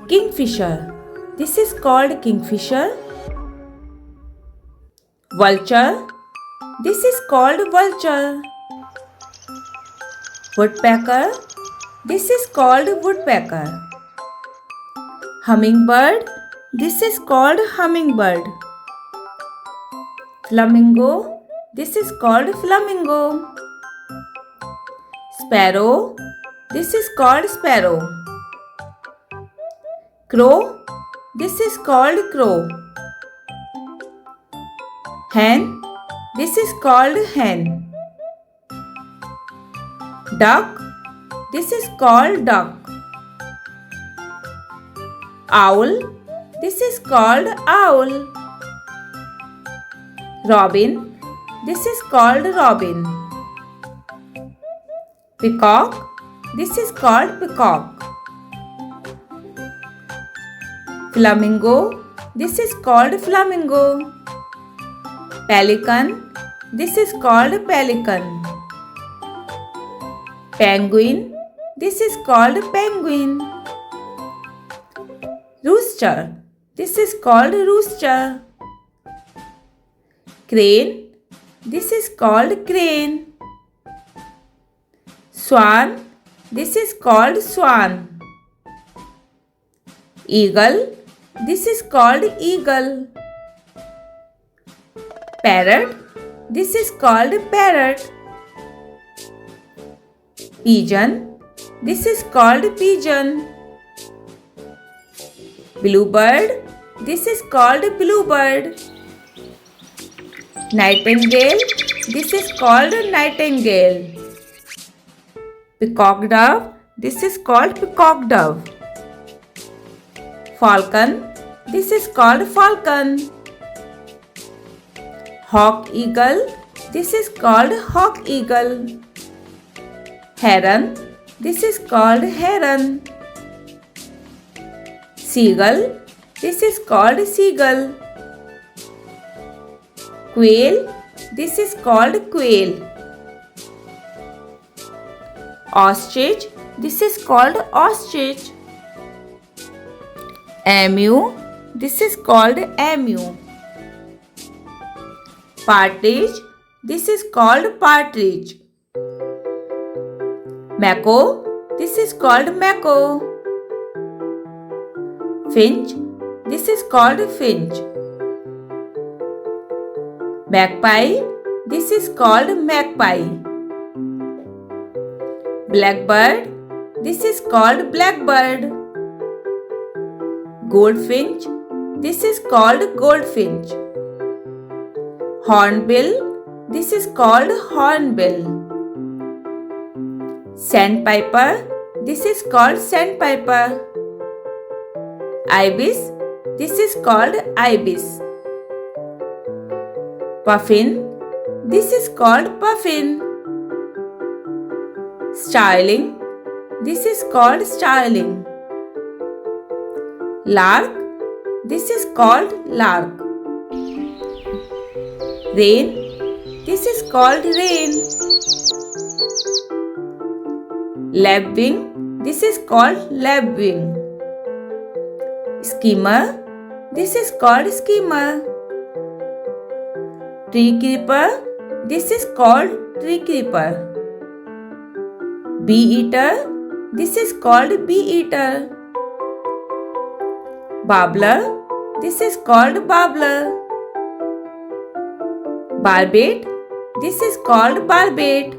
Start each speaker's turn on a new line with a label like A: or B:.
A: Kingfisher. This is called kingfisher. Vulture. This is called vulture. Woodpecker. This is called woodpecker. Hummingbird. This is called hummingbird. Flamingo. This is called flamingo. Sparrow. This is called sparrow. Crow. This is called crow. Hen. This is called hen. Duck. This is called duck. Owl. This is called owl. Robin. This is called robin. Peacock. This is called peacock. Flamingo. This is called flamingo. Pelican. This is called pelican. Penguin. This is called penguin. Rooster. This is called rooster. Crane. This is called crane. Swan. This is called swan. Eagle. This is called eagle. Parrot. This is called parrot. Pigeon. This is called pigeon. Bluebird. This is called bluebird. Nightingale. This is called nightingale. Peacock dove. This is called peacock dove. Falcon. This is called falcon. Hawk eagle. This is called hawk eagle. Heron. This is called heron. Seagull. This is called seagull. Quail. This is called quail. Ostrich. This is called ostrich. Emu. This is called emu. Partridge. This is called partridge. Mako. This is called mako. Finch. This is called finch. Magpie. This is called magpie. Blackbird. This is called blackbird. Goldfinch. This is called goldfinch. Hornbill. This is called hornbill. Sandpiper. This is called sandpiper. Ibis. This is called ibis. Puffin. This is called puffin. Starling. This is called starling. Lark. This is called lark. Rain. This is called rain. Lapwing. This is called lapwing. Skimmer. This is called skimmer. Tree creeper. This is called tree creeper. Bee eater. This is called bee eater. Babbler. This is called babbler. Barbet. This is called barbet.